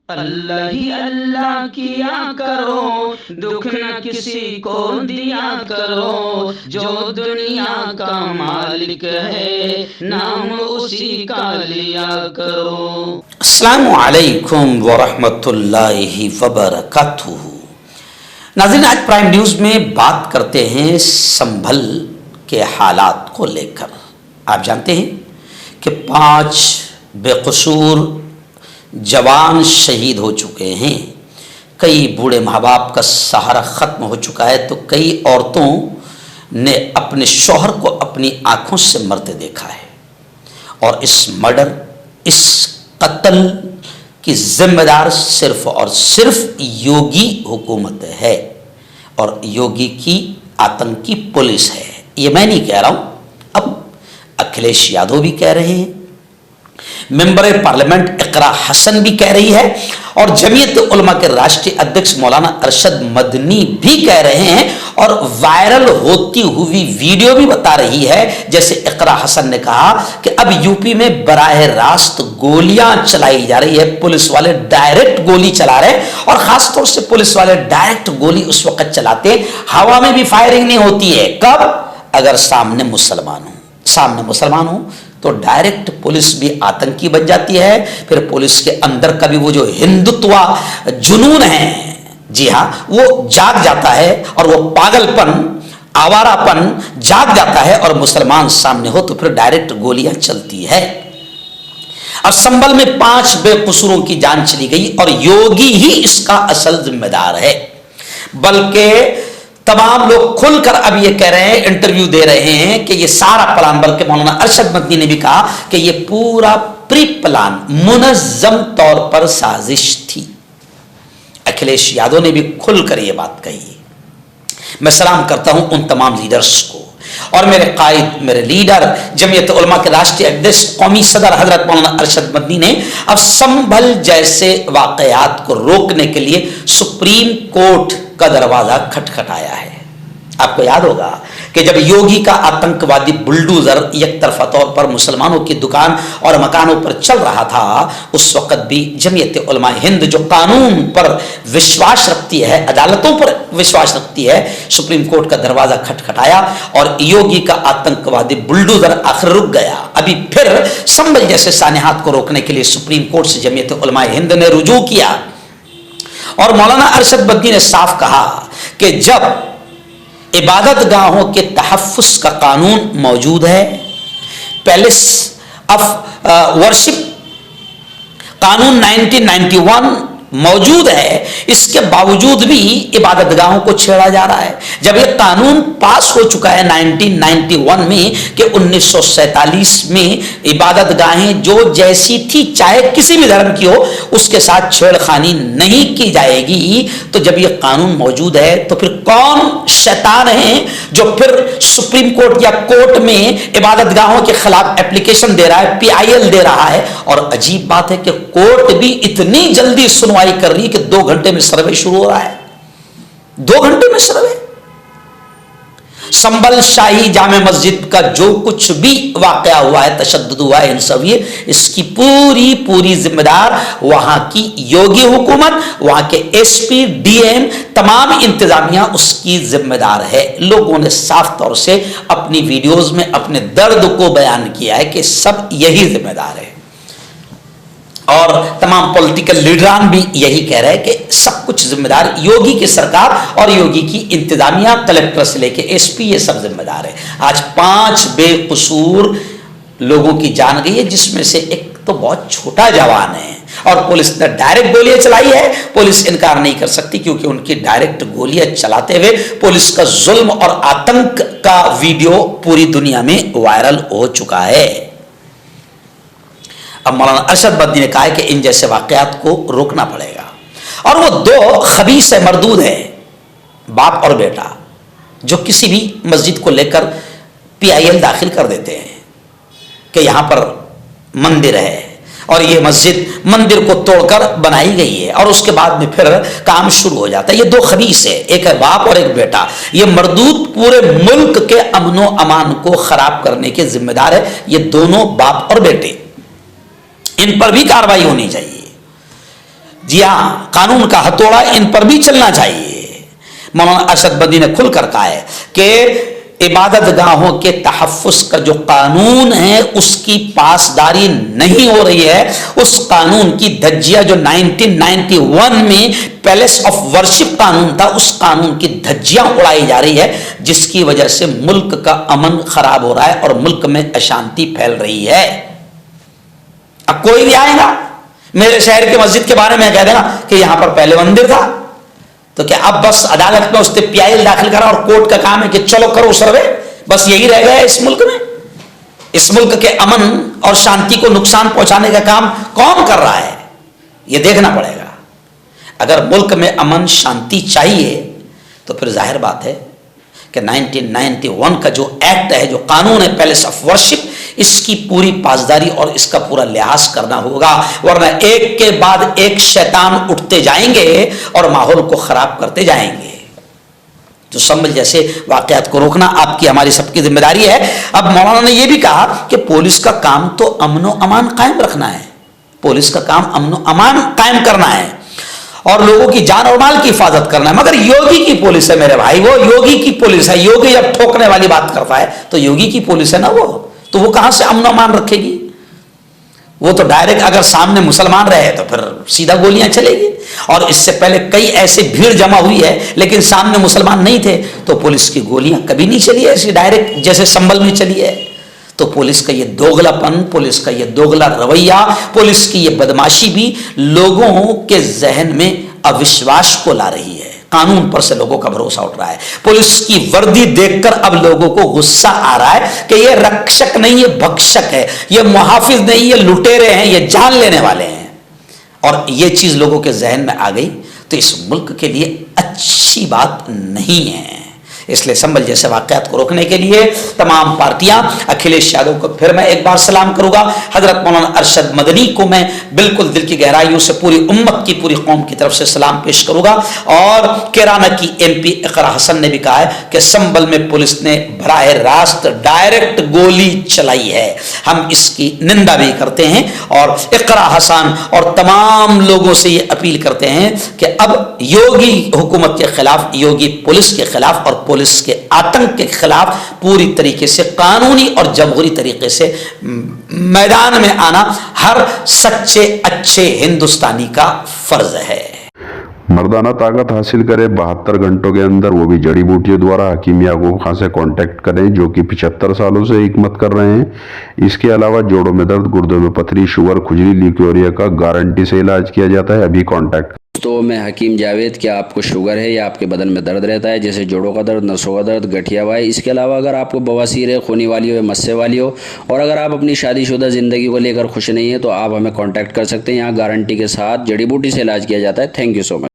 अल्लाह ही अल्लाह किया करो, दुख न किसी को दिया करो, जो दुनिया का मालिक है नाम उसी का लिया करो। अस्सलामु अलैकुम वरहमतुल्लाहि वबरकातुहू। नाज़रीन, आज प्राइम न्यूज़ में बात करते हैं संभल के हालात को लेकर। आप जानते हैं कि 5 बेकसूर जवान शहीद हो चुके हैं। कई बूढ़े माँ बाप का सहारा ख़त्म हो चुका है, तो कई औरतों ने अपने शौहर को अपनी आँखों से मरते देखा है। और इस मर्डर, इस कत्ल की जिम्मेदार सिर्फ और सिर्फ योगी हुकूमत है और योगी की आतंकी पुलिस है। ये मैं नहीं कह रहा हूँ, अब अखिलेश यादव भी कह रहे हैं, मेंबर पार्लियामेंट इकरा हसन भी कह रही है और जमीयत उलमा के राष्ट्रीय अध्यक्ष मौलाना अरशद मदनी भी कह रहे हैं। और वायरल होती हुई वीडियो भी बता रही है, जैसे इकरा हसन ने कहा कि अब यूपी में बराह रास्त गोलियां चलाई जा रही है, पुलिस वाले डायरेक्ट गोली चला रहे हैं। और खासतौर से पुलिस वाले डायरेक्ट गोली उस वक्त चलाते हवा में भी फायरिंग नहीं होती है। कब? अगर सामने मुसलमान हो तो डायरेक्ट पुलिस भी आतंकी बन जाती है। फिर पुलिस के अंदर का भी वो जो हिंदुत्व जुनून है, जी हाँ, वो जाग जाता है और वो पागलपन, आवारापन जाग जाता है और मुसलमान सामने हो तो फिर डायरेक्ट गोलियां चलती है। और संभल में 5 बेकसूरों की जान चली गई और योगी ही इसका असल जिम्मेदार है। बल्कि तमाम लोग खुलकर अब ये कह रहे हैं, इंटरव्यू दे रहे हैं कि ये सारा प्लान, बल्कि मौलाना अरशद मदनी ने भी कहा कि ये पूरा प्री प्लान मुनज़्ज़म तौर पर साजिश थी। अखिलेश यादव ने भी खुलकर ये बात कही। मैं सलाम करता हूं उन तमाम लीडर्स को और मेरे कायद, मेरे लीडर, जमीयत उलमा के राष्ट्रीय अध्यक्ष, कौमी सदर हजरत मौलाना अरशद मदनी ने अब संभल जैसे वाकयात को रोकने के लिए सुप्रीम कोर्ट का दरवाजा खटखटाया है। आपको याद होगा कि जब योगी का आतंकवादी बुलडोजर एक तरफा तौर पर मुसलमानों की दुकान और मकानों पर चल रहा था, उस वक्त भी जमीयत उलमा हिंद जो कानून पर विश्वास रखती है, अदालतों पर विश्वास रखती है, सुप्रीम कोर्ट का दरवाजा खटखटाया और योगी का आतंकवादी बुलडोजर आखिर रुक गया। अभी फिर संभल जैसे सानिहात को रोकने के लिए सुप्रीम कोर्ट से जमीयत उलमा हिंद ने रुजू किया और मौलाना अरशद मदनी ने साफ कहा कि जब इबादत गाहों के तहफ़्फ़ुज़ का कानून मौजूद है, पैलेस ऑफ वर्शिप कानून 1991 मौजूद है, इसके बावजूद भी इबादत गाहों को छेड़ा जा रहा है। जब यह कानून पास हो चुका है 1991 में कि 1947 में इबादत गाहें जो जैसी थी, चाहे किसी भी धर्म की हो, उसके साथ छेड़खानी नहीं की जाएगी, तो जब यह कानून मौजूद है तो फिर कौन शैतान है जो फिर सुप्रीम कोर्ट या कोर्ट में इबादत गाहों के खिलाफ एप्लीकेशन दे रहा है, PIL दे रहा है। और अजीब बात है कि कोर्ट भी इतनी जल्दी सुनवाई कर रही है कि 2 घंटे में सर्वे शुरू हो रहा है। 2 घंटे में सर्वे। संभल शाही जामे मस्जिद का जो कुछ भी वाकया हुआ है, तशद्दुद हुआ है, इंसाफियत, इसकी पूरी जिम्मेदार वहां की योगी हुकूमत, वहां के SP, DM, तमाम इंतजामिया उसकी जिम्मेदार है। लोगों ने साफ तौर से अपनी वीडियोस में अपने दर्द को बयान किया है कि सब यही जिम्मेदार है और तमाम पॉलिटिकल लीडरान भी यही कह रहे हैं कि सब कुछ जिम्मेदार योगी की सरकार और योगी की इंतजामिया, कलेक्टर से लेके SP, ये सब जिम्मेदार है। आज 5 बेकसूर लोगों की जान गई है, जिसमें से एक तो बहुत छोटा जवान है और पुलिस ने डायरेक्ट गोलियां चलाई है। पुलिस इनकार नहीं कर सकती क्योंकि उनकी डायरेक्ट गोलियां चलाते हुए पुलिस का जुल्म और आतंक का वीडियो पूरी दुनिया में वायरल हो चुका है। अब मौलाना अरशद मदनी ने कहा है कि इन जैसे वाकयात को रोकना पड़ेगा। और वो 2 खबीस है, मरदूद है, बाप और बेटा, जो किसी भी मस्जिद को लेकर PIL दाखिल कर देते हैं कि यहां पर मंदिर है और ये मस्जिद मंदिर को तोड़कर बनाई गई है और उसके बाद में फिर काम शुरू हो जाता है। ये 2 खबीस है, एक है बाप और एक बेटा। ये मरदूद पूरे मुल्क के अमनो अमान को खराब करने के जिम्मेदार है। ये दोनों बाप और बेटे, इन पर भी कार्रवाई होनी चाहिए। जी हाँ, कानून का हथौड़ा इन पर भी चलना चाहिए। मौलाना अरशद मदनी ने खुलकर कहा है कि इबादत गाहों के तहफ़्फ़ुज़ का जो कानून है उसकी पासदारी नहीं हो रही है। उस कानून की धज्जियां जो 1991 में पैलेस ऑफ वर्शिप कानून था, उस कानून की धज्जियां उड़ाई जा रही है, जिसकी वजह से मुल्क का अमन खराब हो रहा है और मुल्क में अशांति फैल रही है। अब कोई भी आएगा मेरे शहर की मस्जिद के बारे में कह देगा कि यहां पर पहले मंदिर था, तो क्या अब बस अदालत में उसने पीआईएल दाखिल करा और कोर्ट का काम है कि चलो करो सर्वे, बस यही रह गया इस मुल्क में? इस मुल्क के अमन और शांति को नुकसान पहुंचाने का काम कौन कर रहा है, यह देखना पड़ेगा। अगर मुल्क में अमन शांति चाहिए तो फिर जाहिर बात है कि 1991 का जो एक्ट है, जो कानून है पैलेस ऑफ वर्शिप, इसकी पूरी पासदारी और इसका पूरा लिहाज करना होगा, वरना एक के बाद एक शैतान उठते जाएंगे और माहौल को खराब करते जाएंगे। तो संभल जैसे वाकयात को रोकना आपकी हमारी सबकी जिम्मेदारी है। अब मौलाना ने यह भी कहा कि पुलिस का काम तो अमन व अमान कायम रखना है, पुलिस का काम अमन व अमान कायम करना है और लोगों की जान और माल की हिफाजत करना है। मगर योगी की पुलिस है मेरे भाई, वो योगी की पुलिस है। योगी जब ठोकने वाली बात करता है तो योगी की पुलिस है ना वो, तो वो कहां से अमन अमान रखेगी? वो तो डायरेक्ट अगर सामने मुसलमान रहे तो फिर सीधा गोलियां चलेगी। और इससे पहले कई ऐसे भीड़ जमा हुई है लेकिन सामने मुसलमान नहीं थे, तो पुलिस की गोलियां कभी नहीं चली ऐसी डायरेक्ट जैसे संभल में चली है। तो पुलिस का ये दोगलापन, पुलिस का ये दोगला रवैया, पुलिस की ये बदमाशी भी लोगों के जहन में अविश्वास को ला रही है। कानून पर से लोगों का भरोसा उठ रहा है। पुलिस की वर्दी देखकर अब लोगों को गुस्सा आ रहा है कि ये रक्षक नहीं, ये भक्षक है, ये मुहाफिज नहीं, ये लुटेरे हैं, ये जान लेने वाले हैं। और ये चीज लोगों के जहन में आ गई तो इस मुल्क के लिए अच्छी बात नहीं है। इसलिए संभल जैसे वाकयात को रोकने के लिए तमाम पार्टियां, अखिलेश यादव को फिर मैं एक बार सलाम करूंगा, हजरत मौलाना अरशद मदनी को मैं बिल्कुल दिल की गहराइयों से पूरी उम्मत की, पूरी कौम की तरफ से सलाम पेश करूंगा। और केराना की एमपी इकरा हसन ने भी कहा है कि संभल में पुलिस ने बराह रास्त डायरेक्ट गोली चलाई है, हम इसकी निंदा भी करते हैं। और इकरा हसन और तमाम लोगों से ये अपील करते हैं कि अब योगी हुकूमत के खिलाफ, योगी पुलिस के खिलाफ और पुलिस के आतंक के खिलाफ पूरी तरीके से कानूनी और जमहूरी तरीके से मैदान में आना हर सच्चे अच्छे हिंदुस्तानी का फर्ज है। मर्दाना ताकत हासिल करे 72 घंटों के अंदर, वो भी जड़ी बूटियों द्वारा। हकीम याकूब खान से कांटेक्ट करें जो कि 75 सालों से हिकमत कर रहे हैं। इसके अलावा जोड़ों में दर्द, गुर्दों में पथरी, शुगर, खुजली, ल्यूकेरिया का गारंटी से इलाज किया जाता है। अभी कांटेक्ट। तो मैं हकीम जावेद, क्या आपको शुगर है या आपके बदन में दर्द रहता है, जैसे जोड़ों का दर्द, नसों का दर्द, गठिया वाई, इसके अलावा अगर आपको बवासीर है, खूनी वाली हो या मस्से वाली हो, और अगर आप अपनी शादीशुदा ज़िंदगी को लेकर खुश नहीं है तो आप हमें कांटेक्ट कर सकते हैं। यहाँ गारंटी के साथ जड़ी बूटी से इलाज किया जाता है। Thank you so much.